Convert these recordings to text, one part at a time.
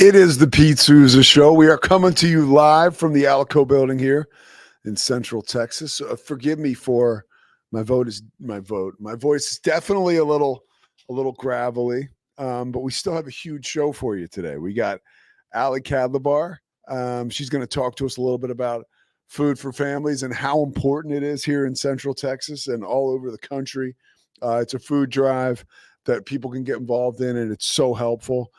It is the Pete Sousa Show. We are coming to you live from the Alico building here in Central Texas. Forgive me for my voice is definitely a little gravelly, but we still have a huge show for you today. We got Allie Cadlabar. She's going to talk to us a little bit about food for families and how important it is here in Central Texas and all over the country. It's a food drive that people can get involved in, and it's so helpful.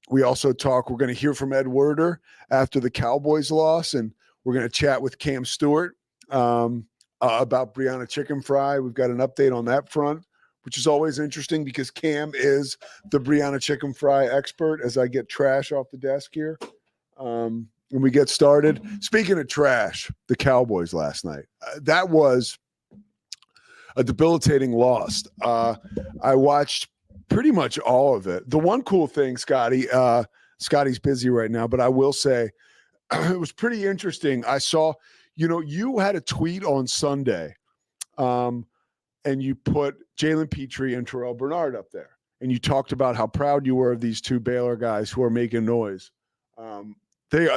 We also we're going to hear from Ed Werder after the Cowboys loss, and we're going to chat with Cam Stewart about Brianna Chicken Fry. We've got an update on that front, which is always interesting because Cam is the Brianna Chicken Fry expert as I get trash off the desk here. When we get started, speaking of trash, the Cowboys last night, that was a debilitating loss. I watched pretty much all of it. The one cool thing, Scotty's busy right now, but I will say it was pretty interesting. I saw, you had a tweet on Sunday, and you put Jalen Petrie and Terrell Bernard up there, and you talked about how proud you were of these two Baylor guys who are making noise. They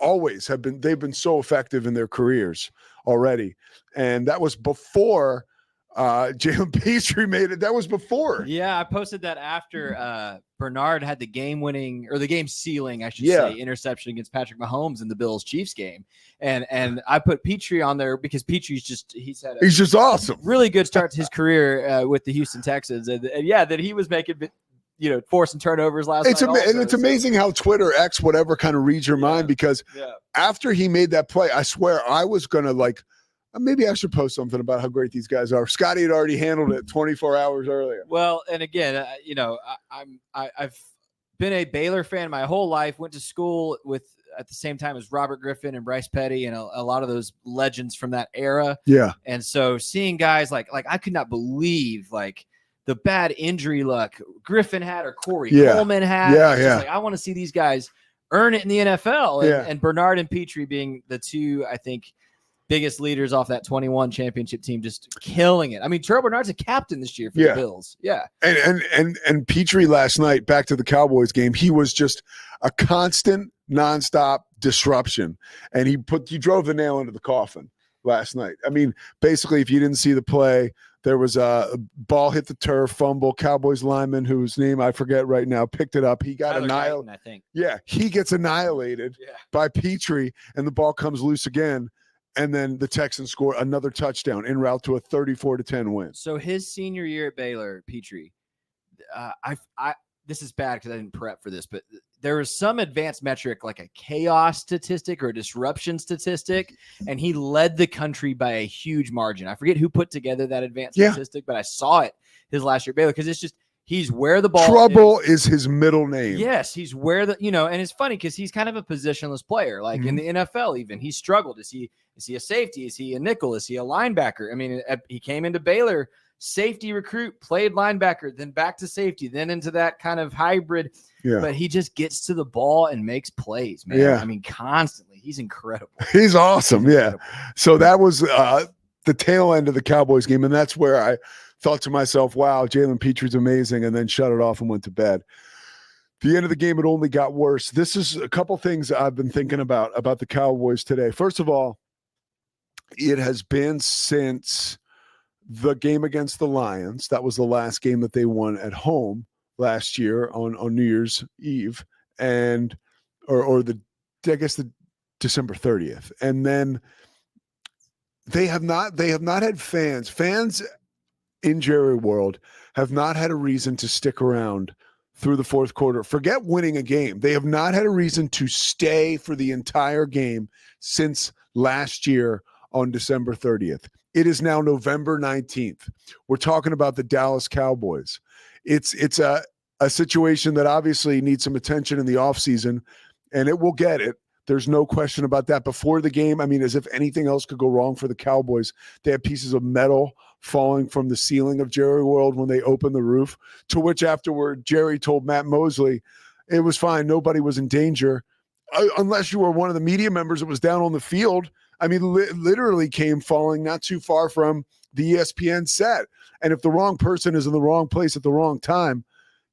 always have been. They've been so effective in their careers already, and that was before Jalen Petrie made it. That was before. Yeah, I posted that after Bernard had the game-winning or the game-sealing, I should say, interception against Patrick Mahomes in the Bills-Chiefs game, and I put Petrie on there because Petrie's he's just awesome, really good start to his career with the Houston Texans, and that he was making forcing turnovers last night. And it's amazing how Twitter, X, whatever, kind of reads your mind, because after he made that play, I swear I was gonna maybe I should post something about how great these guys are. Scotty had already handled it 24 hours earlier. Well, and again, I've been a Baylor fan my whole life. Went to school at the same time as Robert Griffin and Bryce Petty and a lot of those legends from that era. Yeah. And so seeing guys like I could not believe the bad injury luck Griffin had or Corey Coleman had. Yeah. I want to see these guys earn it in the NFL. And Bernard and Petrie being the two, I think, biggest leaders off that 21 championship team, just killing it. I mean, Terrell Bernard's a captain this year for the Bills. Yeah. And Petrie last night, back to the Cowboys game, he was just a constant, nonstop disruption. And he drove the nail into the coffin last night. I mean, basically, if you didn't see the play, there was a ball hit the turf, fumble. Cowboys lineman, whose name I forget right now, picked it up. He got annihilated. I think. Yeah, he gets annihilated by Petrie, and the ball comes loose again. And then the Texans score another touchdown en route to a 34-10 win. So his senior year at Baylor, Petrie, this is bad because I didn't prep for this, but there was some advanced metric like a chaos statistic or a disruption statistic, and he led the country by a huge margin. I forget who put together that advanced statistic, but I saw it his last year at Baylor because it's just he's where the ball Trouble is his middle name. Yes, he's where and it's funny because he's kind of a positionless player. Like in the NFL, even he struggled. Is he a safety? Is he a nickel? Is he a linebacker? I mean, he came into Baylor, safety recruit, played linebacker, then back to safety, then into that kind of hybrid. Yeah. But he just gets to the ball and makes plays, man. Yeah. I mean, constantly. He's incredible. He's awesome. Yeah. So that was the tail end of the Cowboys game, and that's where I thought to myself, wow, Jalen Petrie's amazing, and then shut it off and went to bed. The end of the game, it only got worse. This is a couple things I've been thinking about the Cowboys today. First of all, it has been since the game against the Lions. That was the last game that they won at home last year on New Year's Eve, and or the December 30th. And then they have not had fans in Jerry World have not had a reason to stick around through the fourth quarter. Forget winning a game. They have not had a reason to stay for the entire game since last year on December 30th. It is now November 19th. We're talking about the Dallas Cowboys. It's a situation that obviously needs some attention in the offseason, and it will get it. There's no question about that. Before the game, I mean, as if anything else could go wrong for the Cowboys, they had pieces of metal falling from the ceiling of Jerry World when they opened the roof, to which afterward Jerry told Matt Mosley it was fine. Nobody was in danger unless you were one of the media members that was down on the field. I mean, literally came falling not too far from the ESPN set. And if the wrong person is in the wrong place at the wrong time,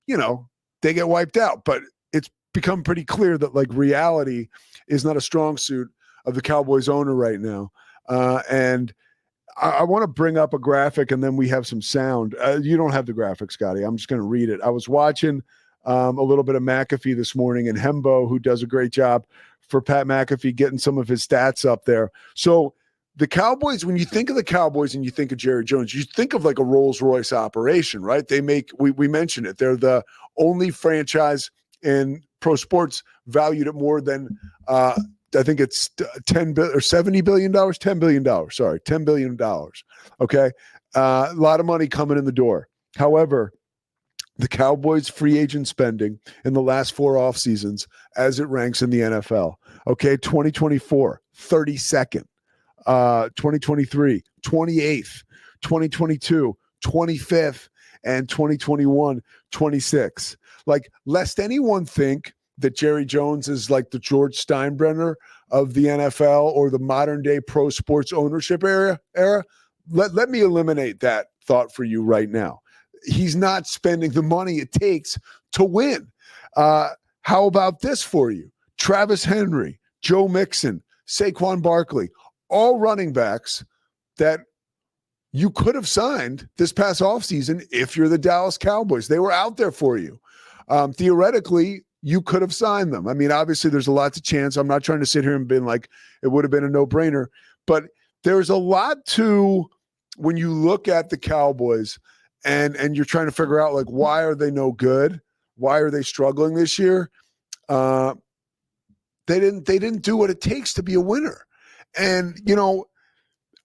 they get wiped out. But it's become pretty clear that like reality is not a strong suit of the Cowboys owner right now. And I want to bring up a graphic and then we have some sound. You don't have the graphic, Scotty. I'm just going to read it. I was watching a little bit of McAfee this morning, and Hembo, who does a great job for Pat McAfee, getting some of his stats up there. So the Cowboys, when you think of the Cowboys and you think of Jerry Jones, you think of like a Rolls-Royce operation, right? They make, we mentioned it, they're the only franchise in pro sports valued at more than I think it's $10 billion or $70 billion, $10 billion. Sorry, $10 billion. Okay. A lot of money coming in the door. However, the Cowboys free agent spending in the last 4 off seasons as it ranks in the NFL. Okay. 2024, 32nd. 2023, 28th, 2022, 25th, and 2021, 26th. Like, lest anyone think that Jerry Jones is like the George Steinbrenner of the NFL or the modern day pro sports ownership era. Let me eliminate that thought for you right now. He's not spending the money it takes to win. How about this for you? Travis Henry, Joe Mixon, Saquon Barkley, all running backs that you could have signed this past offseason if you're the Dallas Cowboys. They were out there for you. Theoretically, you could have signed them. I mean, obviously, there's a lot to chance. I'm not trying to sit here and be like, it would have been a no-brainer. But there's a lot to when you look at the Cowboys and you're trying to figure out, like, why are they no good? Why are they struggling this year? They didn't do what it takes to be a winner. And, you know,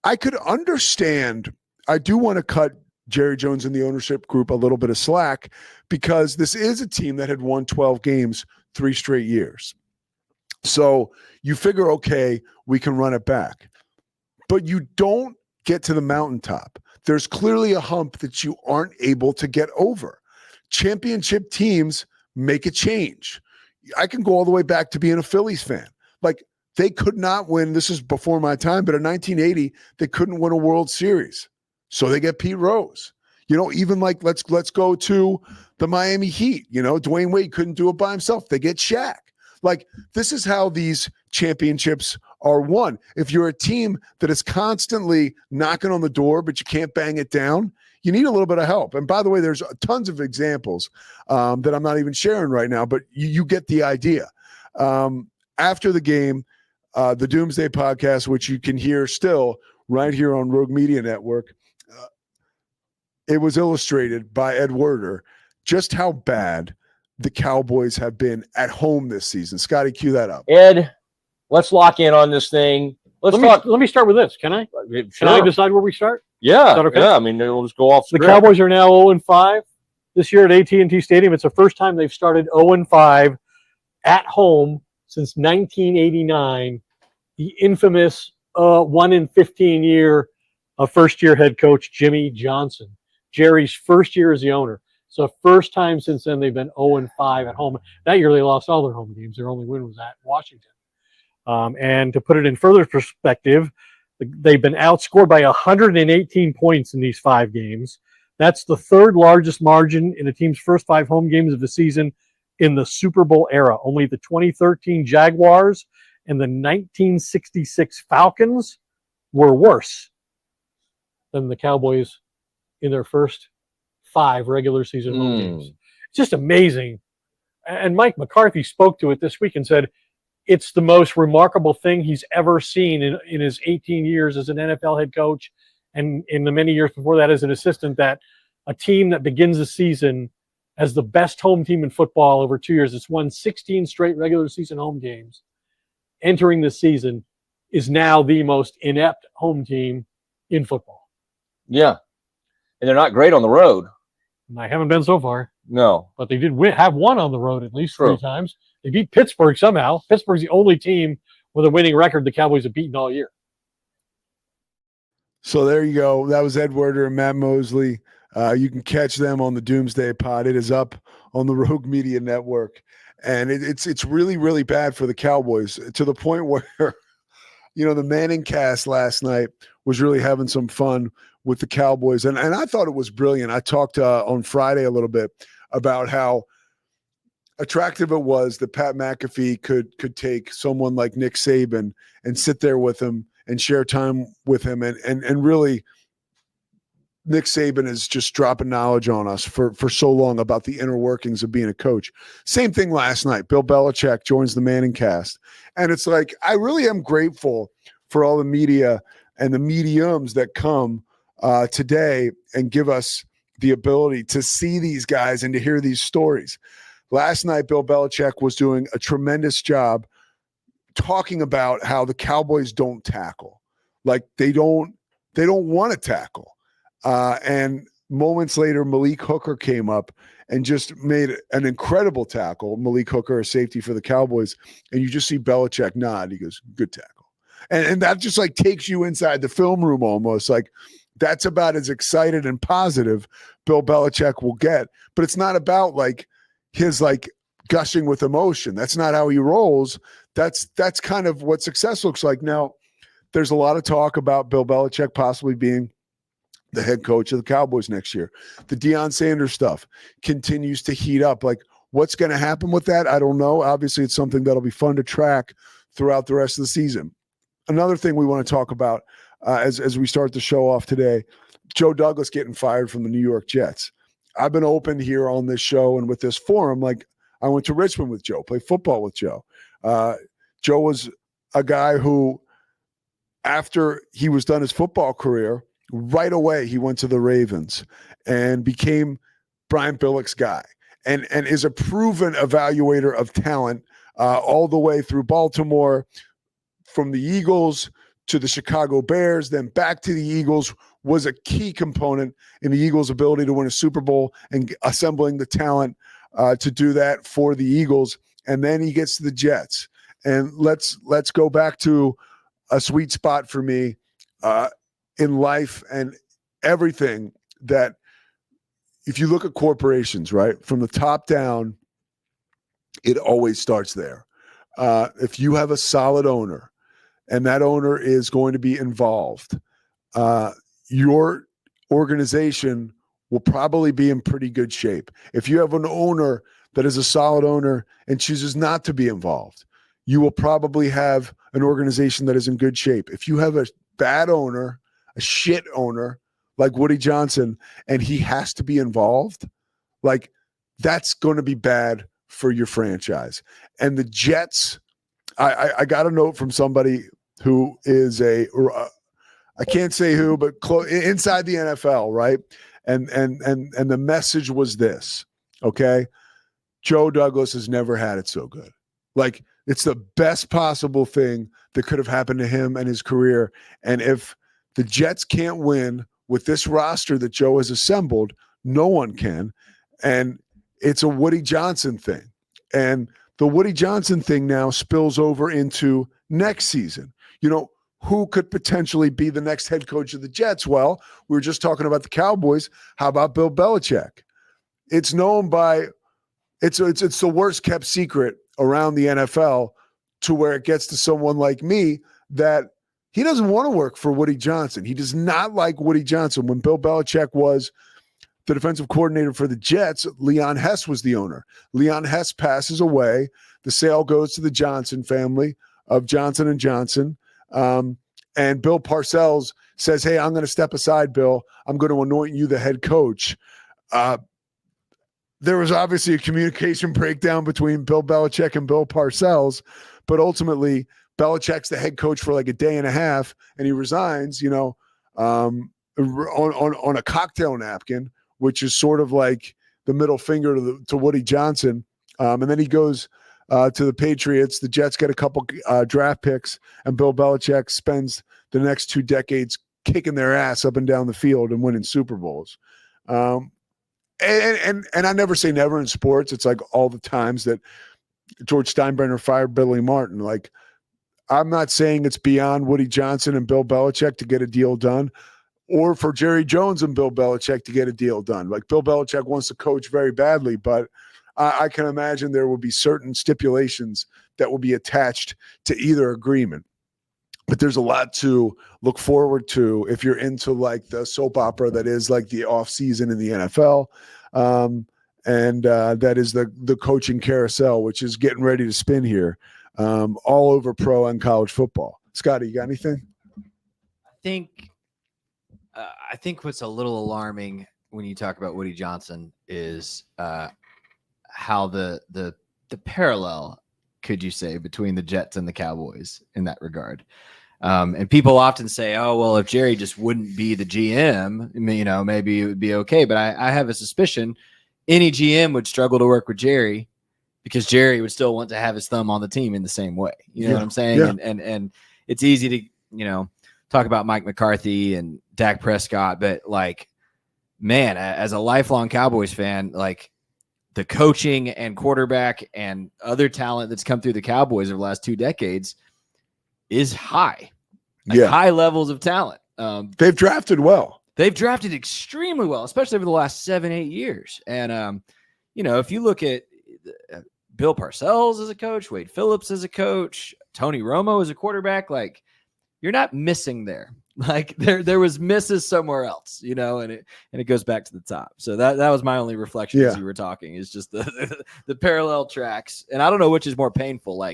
I could understand. I do want to cut Jerry Jones and the ownership group a little bit of slack because this is a team that had won 12 games 3 straight years. So you figure, okay, we can run it back. But you don't get to the mountaintop. There's clearly a hump that you aren't able to get over. Championship teams make a change. I can go all the way back to being a Phillies fan. Like, they could not win. This is before my time, but in 1980, they couldn't win a World Series. So they get Pete Rose. You know, even like let's go to the Miami Heat. You know, Dwayne Wade couldn't do it by himself. They get Shaq. Like, this is how these championships are won. If you're a team that is constantly knocking on the door, but you can't bang it down, you need a little bit of help. And by the way, there's tons of examples that I'm not even sharing right now, but you get the idea. After the game, the Doomsday Podcast, which you can hear still right here on Rogue Media Network, it was illustrated by Ed Werder just how bad the Cowboys have been at home this season. Scotty, cue that up. Ed, let's lock in on this thing. Let me start with this. Can I? Sure. Can I decide where we start? Yeah. Is that okay? Yeah. I mean, we'll just go off The script. Cowboys are now 0-5 this year at AT&T Stadium. It's the first time they've started 0-5 at home since 1989. The infamous 1-in-15 year of first-year head coach Jimmy Johnson. Jerry's first year as the owner. So first time since then they've been 0-5 at home. That year they lost all their home games. Their only win was at Washington. And to put it in further perspective, they've been outscored by 118 points in these 5 games. That's the 3rd largest margin in a team's first 5 home games of the season in the Super Bowl era. Only the 2013 Jaguars and the 1966 Falcons were worse than the Cowboys in their first 5 regular season home games. It's just amazing. And Mike McCarthy spoke to it this week and said it's the most remarkable thing he's ever seen in his 18 years as an NFL head coach and in the many years before that as an assistant, that a team that begins the season as the best home team in football over 2 years, it's won 16 straight regular season home games, entering the season, is now the most inept home team in football. Yeah. And they're not great on the road. And I haven't been so far. No. But they did have won on the road at least 3 times. They beat Pittsburgh somehow. Pittsburgh's the only team with a winning record the Cowboys have beaten all year. So there you go. That was Ed Werder and Matt Mosley. You can catch them on the Doomsday Pod. It is up on the Rogue Media Network. And it's really, really bad for the Cowboys to the point where, you know, the Manning cast last night was really having some fun with the Cowboys. And I thought it was brilliant. I talked on Friday a little bit about how attractive it was that Pat McAfee could take someone like Nick Saban and sit there with him and share time with him, and really Nick Saban is just dropping knowledge on us for so long about the inner workings of being a coach. Same thing last night. Bill Belichick joins the Manning cast. And it's like, I really am grateful for all the media and the mediums that come today and give us the ability to see these guys and to hear these stories. Last night, Bill Belichick was doing a tremendous job talking about how the Cowboys don't tackle. Like they don't want to tackle. And moments later, Malik Hooker came up and just made an incredible tackle. Malik Hooker, a safety for the Cowboys. And you just see Belichick nod. He goes, good tackle. And that just like takes you inside the film room almost. Like that's about as excited and positive Bill Belichick will get. But it's not about like his like gushing with emotion. That's not how he rolls. That's kind of what success looks like. Now, there's a lot of talk about Bill Belichick possibly being the head coach of the Cowboys next year. The Deion Sanders stuff continues to heat up. Like, what's going to happen with that? I don't know. Obviously, it's something that'll be fun to track throughout the rest of the season. Another thing we want to talk about as we start the show off today, Joe Douglas getting fired from the New York Jets. I've been open here on this show and with this forum. Like, I went to Richmond with Joe, played football with Joe. Joe was a guy who, after he was done his football career, right away he went to the Ravens and became Brian Billick's guy and is a proven evaluator of talent all the way through Baltimore, from the Eagles to the Chicago Bears, then back to the Eagles, was a key component in the Eagles' ability to win a Super Bowl and assembling the talent to do that for the Eagles. And then he gets to the Jets. And let's go back to a sweet spot for me in life and everything, that if you look at corporations, right, from the top down, it always starts there. If you have a solid owner and that owner is going to be involved, your organization will probably be in pretty good shape. If you have an owner that is a solid owner and chooses not to be involved, you will probably have an organization that is in good shape. If you have a bad owner, a shit owner like Woody Johnson, and he has to be involved, like that's going to be bad for your franchise. And the Jets, I got a note from somebody who is I can't say who, but inside the NFL, right? And the message was this, okay? Joe Douglas has never had it so good. Like, it's the best possible thing that could have happened to him and his career. And if the Jets can't win with this roster that Joe has assembled, no one can. And it's a Woody Johnson thing. And the Woody Johnson thing now spills over into next season. You know, who could potentially be the next head coach of the Jets? Well, we were just talking about the Cowboys. How about Bill Belichick? It's known by it's the worst kept secret around the NFL, to where it gets to someone like me that he doesn't want to work for Woody Johnson. He does not like Woody Johnson. When Bill Belichick was the defensive coordinator for the Jets, Leon Hess was the owner. Leon Hess passes away. The sale goes to the Johnson family of Johnson & Johnson. And Bill Parcells says, hey, I'm going to step aside, Bill. I'm going to anoint you the head coach. There was obviously a communication breakdown between Bill Belichick and Bill Parcells, but ultimately Belichick's the head coach for like a day and a half, and he resigns, you know, on a cocktail napkin, which is sort of like the middle finger to Woody Johnson. And then he goes to the Patriots. The Jets get a couple draft picks, and Bill Belichick spends the next 2 decades kicking their ass up and down the field and winning Super Bowls. And I never say never in sports. It's like all the times that George Steinbrenner fired Billy Martin. Like, I'm not saying it's beyond Woody Johnson and Bill Belichick to get a deal done, or for Jerry Jones and Bill Belichick to get a deal done. Like, Bill Belichick wants to coach very badly, but I can imagine there will be certain stipulations that will be attached to either agreement. But there's a lot to look forward to if you're into like the soap opera that is like the off season in the NFL. and that is the coaching carousel, which is getting ready to spin here, all over pro and college football. Scotty, you got anything? I think what's a little alarming when you talk about Woody Johnson is how the parallel, could you say, between the Jets and the Cowboys in that regard. And people often say, oh, well, if Jerry just wouldn't be the GM, maybe it would be okay. But I have a suspicion any GM would struggle to work with Jerry because Jerry would still want to have his thumb on the team in the same way. You know what I'm saying? Yeah. And it's easy to, talk about Mike McCarthy and Dak Prescott, but man, as a lifelong Cowboys fan, the coaching and quarterback and other talent that's come through the Cowboys over the last 2 decades is high, high levels of talent. They've drafted well. They've drafted extremely well, especially over the last 7-8 years. And, if you look at Bill Parcells as a coach, Wade Phillips as a coach, Tony Romo as a quarterback, you're not missing there. There was misses somewhere else, and it goes back to the top. So that was my only reflection as you were talking, is just the parallel tracks. And I don't know which is more painful.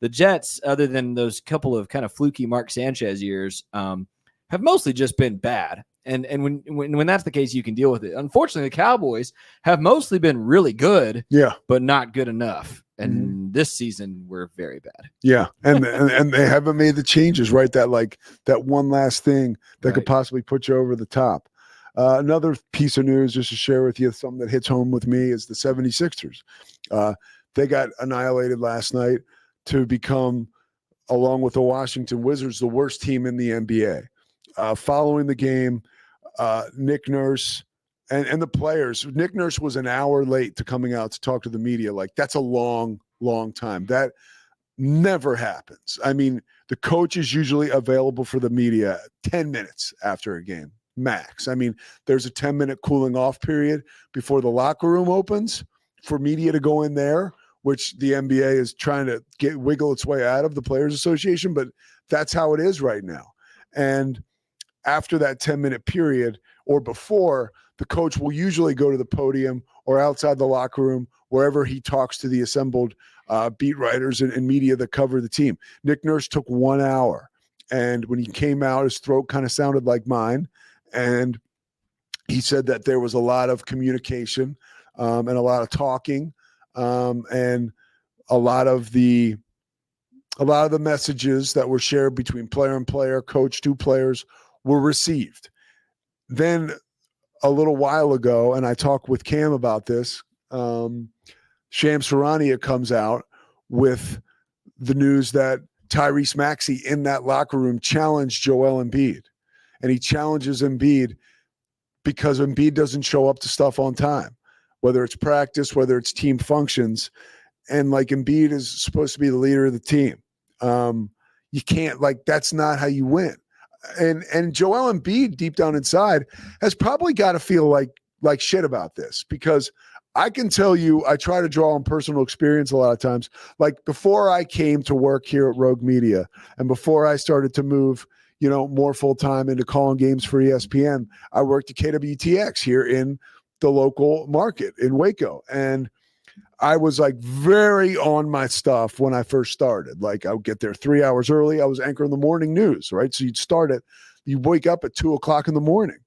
The Jets, other than those couple of kind of fluky Mark Sanchez years, have mostly just been bad. And when that's the case, you can deal with it. Unfortunately, the Cowboys have mostly been really good, but not good enough. And this season, we're very bad. Yeah, and they haven't made the changes, right? That one last thing that could possibly put you over the top. Another piece of news, just to share with you, something that hits home with me, is the 76ers. They got annihilated last night to become, along with the Washington Wizards, the worst team in the NBA. Following the game, Nick Nurse and the players, Nick Nurse was an hour late to coming out to talk to the media. That's a long, long time. That never happens. I mean, the coach is usually available for the media 10 minutes after a game, max. I mean, there's a 10-minute cooling off period before the locker room opens for media to go in there, which the NBA is trying to wiggle its way out of, the Players Association, but that's how it is right now. And after that 10-minute period or before, the coach will usually go to the podium or outside the locker room, wherever he talks to the assembled beat writers and media that cover the team. Nick Nurse took 1 hour, and when he came out, his throat kind of sounded like mine, and he said that there was a lot of communication and a lot of talking, and a lot of the messages that were shared between player and player, coach to players, were received. Then a little while ago, and I talked with Cam about this, Shams Charania comes out with the news that Tyrese Maxey in that locker room challenged Joel Embiid. And he challenges Embiid because Embiid doesn't show up to stuff on time, whether it's practice, whether it's team functions. And Embiid is supposed to be the leader of the team. You can't, that's not how you win. And Joel Embiid, deep down inside, has probably got to feel like shit about this, because I can tell you, I try to draw on personal experience a lot of times. Before I came to work here at Rogue Media, and before I started to move, more full-time into calling games for ESPN, I worked at KWTX here in the local market in Waco. And I was very on my stuff when I first started. I would get there 3 hours early. I was anchoring the morning news, right? So you'd wake up at 2:00 in the morning.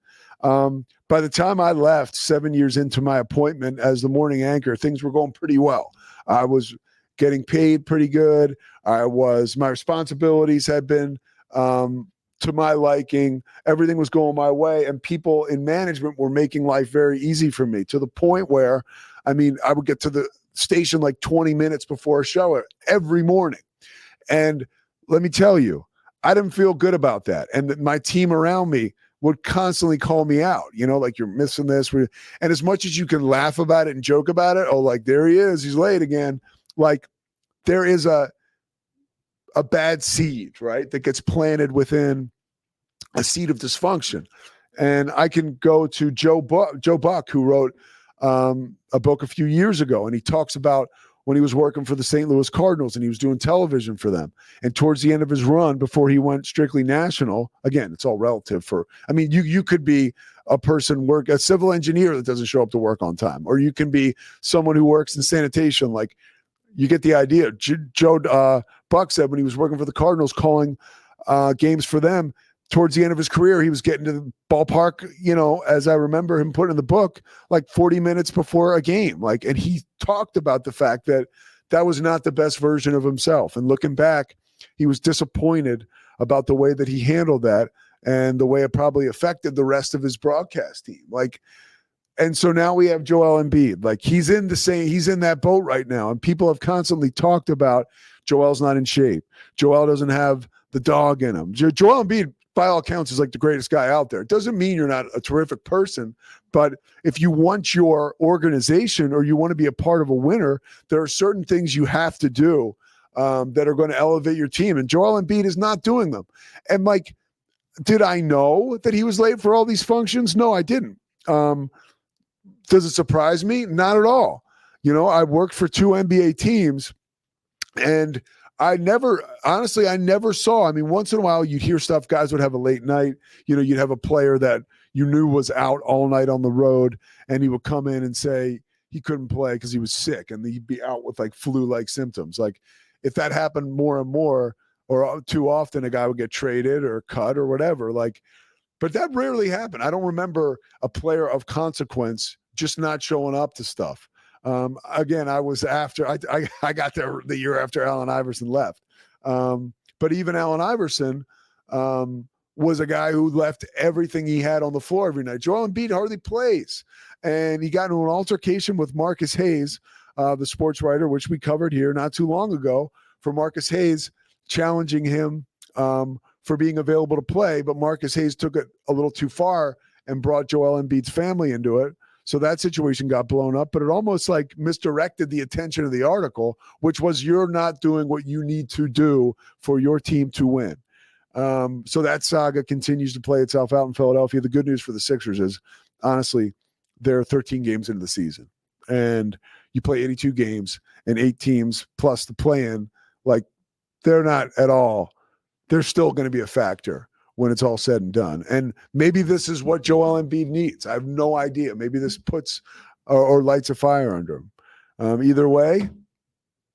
By the time I left 7 years into my appointment as the morning anchor, things were going pretty well. I was getting paid pretty good. My responsibilities had been to my liking. Everything was going my way, and people in management were making life very easy for me, to the point where, I would get to the station 20 minutes before a show every morning. And let me tell you, I didn't feel good about that. And my team around me would constantly call me out, you're missing this. And as much as you can laugh about it and joke about it, there he is, he's late again. There is a bad seed, right, that gets planted within a seed of dysfunction. And I can go to Joe Buck, who wrote a book a few years ago, and he talks about when he was working for the St. Louis Cardinals and he was doing television for them. And towards the end of his run, before he went strictly national, again, it's all relative you could be a civil engineer that doesn't show up to work on time, or you can be someone who works in sanitation. Like, you get the idea. Joe Buck said when he was working for the Cardinals, calling games for them, towards the end of his career, he was getting to the ballpark, as I remember him putting in the book, like 40 minutes before a game. Like, and he talked about the fact that was not the best version of himself. And looking back, he was disappointed about the way that he handled that and the way it probably affected the rest of his broadcast team. Like, and so now we have Joel Embiid. Like, he's in that boat right now. And people have constantly talked about Joel's not in shape. Joel doesn't have the dog in him. Joel Embiid, by all accounts, is like the greatest guy out there. It doesn't mean you're not a terrific person, but if you want your organization or you want to be a part of a winner, there are certain things you have to do that are going to elevate your team. And Joel Embiid is not doing them. And like, did I know that he was late for all these functions? No, I didn't. Does it surprise me? Not at all. I worked for 2 NBA teams, and I never saw. I mean, once in a while you'd hear stuff. Guys would have a late night. You'd have a player that you knew was out all night on the road, and he would come in and say he couldn't play because he was sick, and he'd be out with like flu-like symptoms. Like, if that happened more and more, or too often, a guy would get traded or cut or whatever. Like, but that rarely happened. I don't remember a player of consequence just not showing up to stuff. Again, I was after I got there the year after Allen Iverson left. But even Allen Iverson was a guy who left everything he had on the floor every night. Joel Embiid hardly plays. And he got into an altercation with Marcus Hayes, the sports writer, which we covered here not too long ago, for Marcus Hayes challenging him for being available to play. But Marcus Hayes took it a little too far and brought Joel Embiid's family into it. So that situation got blown up, but it almost like misdirected the attention of the article, which was, you're not doing what you need to do for your team to win. So that saga continues to play itself out in Philadelphia. The good news for the Sixers is, honestly, they're 13 games into the season, and you play 82 games, and 8 teams plus the play-in, like, they're not at all. They're still going to be a factor when it's all said and done. And maybe this is what Joel Embiid needs. I have no idea. Maybe this puts or lights a fire under him. Either way,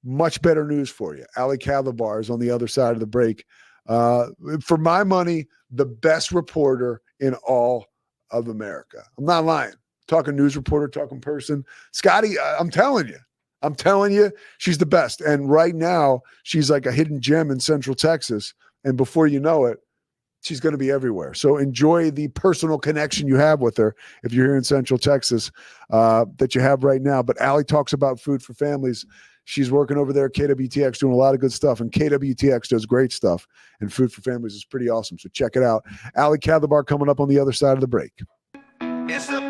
much better news for you. Ali Calabar is on the other side of the break. For my money, the best reporter in all of America. I'm not lying. Talking news reporter, talking person. Scotty, I'm telling you, she's the best. And right now, she's like a hidden gem in Central Texas. And before you know it, she's going to be everywhere. So enjoy the personal connection you have with her if you're here in Central Texas that you have right now. But Ali talks about food for families. She's working over there at KWTX doing a lot of good stuff. And KWTX does great stuff. And Food for Families is pretty awesome. So check it out. Ali Calabar coming up on the other side of the break. It's the